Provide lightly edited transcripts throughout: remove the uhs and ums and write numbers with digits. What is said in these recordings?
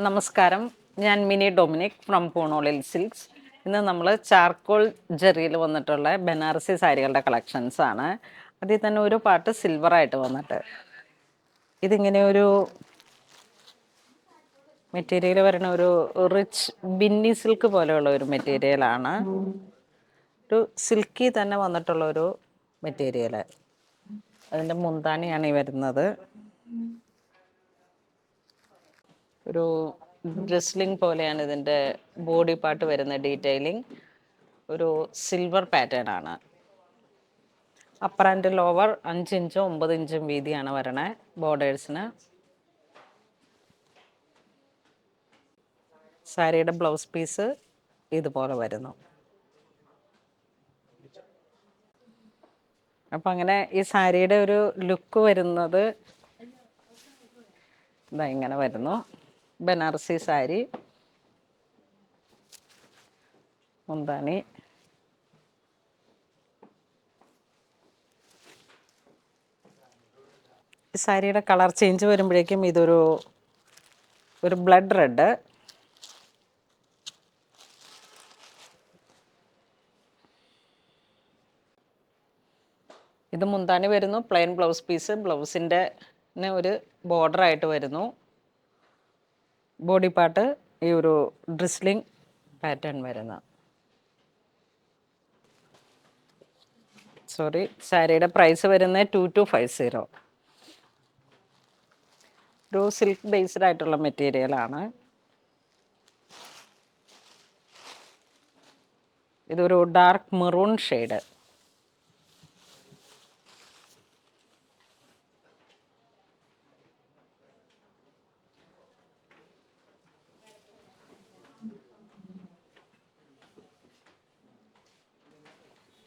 നമസ്കാരം, ഞാൻ mini Dominic from പൂണോളിൽ silks. ഇന്ന് നമ്മൾ ചാർക്കോൾ ജെറിയിൽ വന്നിട്ടുള്ള ബനാറസി സാരികളുടെ കളക്ഷൻസ് ആണ്. അതിൽ തന്നെ ഒരു പാട്ട് സിൽവറായിട്ട് വന്നിട്ട് ഇതിങ്ങനെ ഒരു മെറ്റീരിയൽ വരുന്ന ഒരു റിച്ച് ബിന്നി സിൽക്ക് പോലെയുള്ള ഒരു മെറ്റീരിയലാണ്. ഒരു സിൽക്കി തന്നെ വന്നിട്ടുള്ള ഒരു മെറ്റീരിയൽ. അതിൻ്റെ മുന്താണിയാണ് ഈ വരുന്നത്. ഒരു ഡ്രസ്ലിംഗ് പോലെയാണ് ഇതിൻ്റെ ബോഡി പാർട്ട് വരുന്ന ഡീറ്റെയിലിംഗ്. ഒരു സിൽവർ പാറ്റേൺ ആണ്. അപ്പർ ആൻഡ് ലോവർ 5 ഇഞ്ചും 9 ഇഞ്ചും വീതിയാണ് വരണേ ബോർഡേഴ്സിന്. സാരിയുടെ ബ്ലൗസ് പീസ് ഇതുപോലെ വരുന്നു. അപ്പം അങ്ങനെ ഈ സാരിയുടെ ഒരു ലുക്ക് വരുന്നത് ഇതാ ഇങ്ങനെ വരുന്നു. ബനാറസി സാരി, മുന്താണി. ഈ സാരിയുടെ കളർ ചേഞ്ച് വരുമ്പോഴേക്കും ഇതൊരു ബ്ലഡ് റെഡ്. ഇത് മുന്താണി വരുന്നു, പ്ലെയിൻ ബ്ലൗസ് പീസ്. ബ്ലൗസിൻ്റെ ഒരു ബോർഡറായിട്ട് വരുന്നു. ബോഡി പാർട്ട് ഈ ഒരു ഡ്രിസ്ലിംഗ് പാറ്റേൺ വരുന്ന സാരിയുടെ പ്രൈസ് വരുന്നത് 2250. ഒരു സിൽക്ക് ബേസ്ഡ് ആയിട്ടുള്ള മെറ്റീരിയലാണ്. ഇതൊരു ഡാർക്ക് മെറൂൺ ഷെയ്ഡ്.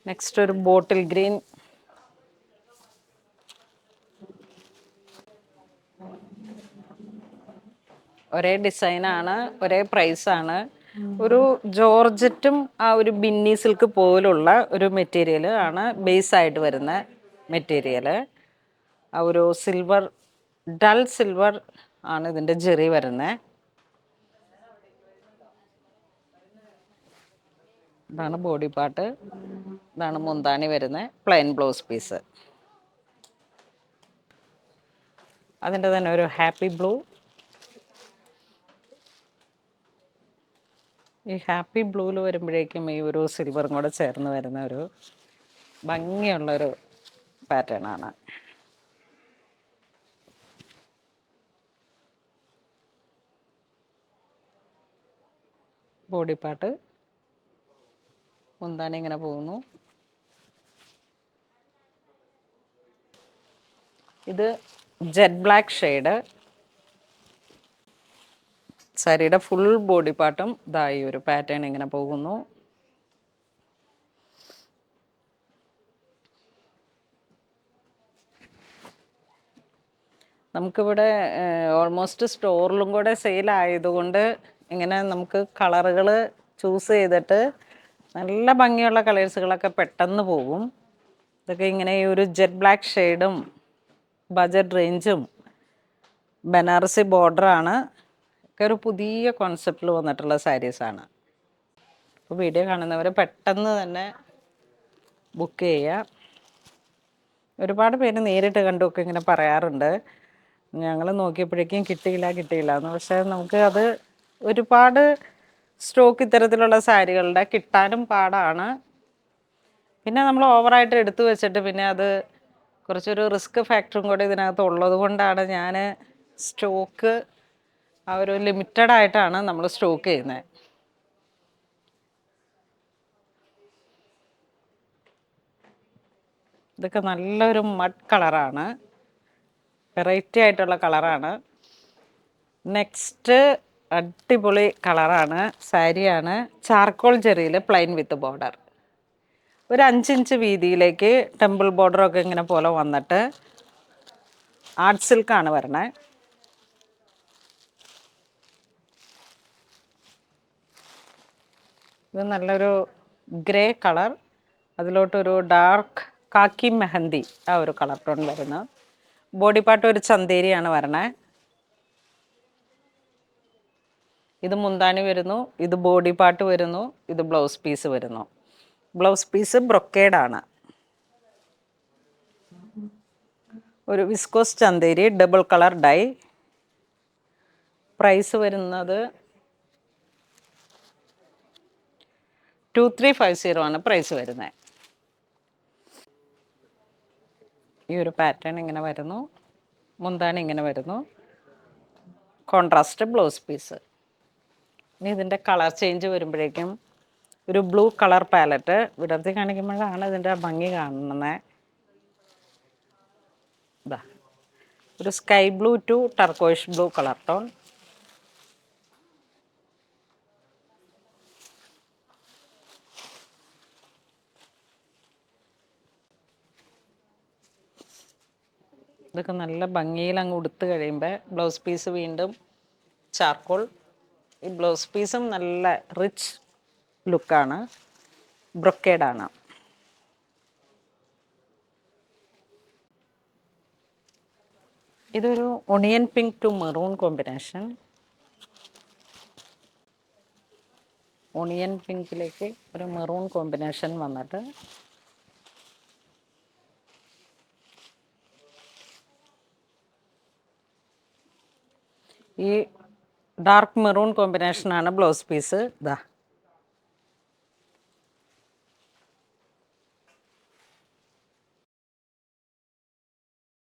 നെക്സ്റ്റ് ഒരു ബോട്ടിൽ ഗ്രീൻ. ഒരേ ഡിസൈനാണ്, ഒരേ പ്രൈസാണ്. ഒരു ജോർജറ്റും ആ ഒരു ബിന്നി സിൽക്ക് പോലുള്ള ഒരു മെറ്റീരിയൽ ആണ് ബേസായിട്ട് വരുന്ന മെറ്റീരിയൽ. ആ ഒരു സിൽവർ, ഡൾ സിൽവർ ആണ് ഇതിൻ്റെ ജെറി വരുന്നത്. ഇതാണ് ബോഡി പാർട്ട്, ഇതാണ് മുന്താണി വരുന്നത്. Plain blouse piece. അതിൻ്റെ തന്നെ ഒരു ഹാപ്പി ബ്ലൂ. ഈ ഹാപ്പി ബ്ലൂവിൽ വരുമ്പോഴേക്കും ഈ ഒരു സിൽവറും കൂടെ ചേർന്ന് വരുന്ന ഒരു ഭംഗിയുള്ളൊരു പാറ്റേൺ ആണ്. ബോഡി പാർട്ട്, മുന്താണി ഇങ്ങനെ പോകുന്നു. ഇത് ജെറ്റ് ബ്ലാക്ക് ഷെയ്ഡ്. സാരിയുടെ ഫുൾ ബോഡി പാർട്ടും ഇതായി ഒരു പാറ്റേൺ ഇങ്ങനെ പോകുന്നു. നമുക്കിവിടെ ഓൾമോസ്റ്റ് സ്റ്റോറിലും കൂടെ സെയിലായതുകൊണ്ട് ഇങ്ങനെ നമുക്ക് കളറുകൾ ചൂസ് ചെയ്തിട്ട് നല്ല ഭംഗിയുള്ള കളേഴ്സുകളൊക്കെ പെട്ടെന്ന് പോകും. ഇതൊക്കെ ഇങ്ങനെ ഈ ഒരു ജെറ്റ് ബ്ലാക്ക് ഷെയ്ഡും ബജറ്റ് റേഞ്ചും ബനാറസി ബോർഡറാണ്. ഒക്കെ ഒരു പുതിയ കോൺസെപ്റ്റിൽ വന്നിട്ടുള്ള സാരീസാണ്. അപ്പോൾ വീഡിയോ കാണുന്നവർ പെട്ടെന്ന് തന്നെ ബുക്ക് ചെയ്യുക. ഒരുപാട് പേര് നേരിട്ട് കണ്ടുമൊക്കെ ഇങ്ങനെ പറയാറുണ്ട്, ഞങ്ങൾ നോക്കിയപ്പോഴേക്കും കിട്ടിയില്ല എന്ന്. പക്ഷേ നമുക്ക് അത് ഒരുപാട് സ്റ്റോക്ക് ഇത്തരത്തിലുള്ള സാരികളുടെ കിട്ടാനും പാടാണ്. പിന്നെ നമ്മൾ ഓവറായിട്ട് എടുത്തു വെച്ചിട്ട് പിന്നെ അത് കുറച്ചൊരു റിസ്ക് ഫാക്ടറും കൂടെ ഇതിനകത്ത് ഉള്ളത് കൊണ്ടാണ് ഞാൻ സ്റ്റോക്ക് ആ ഒരു ലിമിറ്റഡ് ആയിട്ടാണ് നമ്മൾ സ്റ്റോക്ക് ചെയ്യുന്നത്. ഇതൊക്കെ നല്ലൊരു മഡ് കളറാണ്, വെറൈറ്റി ആയിട്ടുള്ള കളറാണ്. നെക്സ്റ്റ് അടിപൊളി കളറാണ്, സാരിയാണ്. ചാർക്കോൾ ജെറിയിൽ പ്ലെയിൻ വിത്ത് ബോർഡർ. ഒരു 5 ഇഞ്ച് വീതിയിലേക്ക് ടെമ്പിൾ ബോർഡറൊക്കെ ഇങ്ങനെ പോലെ വന്നിട്ട് ആർട്ട് സിൽക്കാണ് വരണേ. ഇത് നല്ലൊരു ഗ്രേ കളർ, അതിലോട്ടൊരു ഡാർക്ക് കാക്കി മെഹന്തി ആ ഒരു കളർ ടോൺ വരുന്നു. ബോഡി പാർട്ട് ഒരു ചന്തേരിയാണ് വരണേ. ഇത് മുന്താണി വരുന്നു, ഇത് ബോഡി പാർട്ട് വരുന്നു, ഇത് ബ്ലൗസ് പീസ് വരുന്നു. ബ്ലൗസ് പീസ് ബ്രൊക്കേഡാണ്. ഒരു viscose Chanderi double colour dye. Price വരുന്നത് 2350 ആണ് പ്രൈസ് വരുന്നത്. ഈ ഒരു പാറ്റേൺ ഇങ്ങനെ വരുന്നു, മുന്താണി ഇങ്ങനെ വരുന്നു, കോൺട്രാസ്റ്റ് ബ്ലൗസ് പീസ്. ഇനി ഇതിൻ്റെ കളർ ചേഞ്ച് വരുമ്പോഴേക്കും ഒരു ബ്ലൂ കളർ പാലറ്റ് വിടർത്തി കാണിക്കുമ്പോഴാണ് ഇതിൻ്റെ ഭംഗി കാണുന്നത്. ഇതാ ഒരു sky blue to turquoise blue colour tone. ഇതൊക്കെ നല്ല ഭംഗിയിൽ അങ്ങ് ഉടുത്ത് കഴിയുമ്പോൾ ബ്ലൗസ് പീസ് വീണ്ടും ചാർക്കോൾ. ഈ ബ്ലൗസ് പീസും നല്ല റിച്ച് ലുക്കാണ്, ബ്രൊക്കേഡാണ്. ഇതൊരു onion pink to maroon combination. Onion പിങ്കിലേക്ക് ഒരു മെറൂൺ കോമ്പിനേഷൻ വന്നിട്ട് ഈ ഡാർക്ക് മെറൂൺ കോമ്പിനേഷനാണ് ബ്ലൗസ് പീസ്. ഇതാ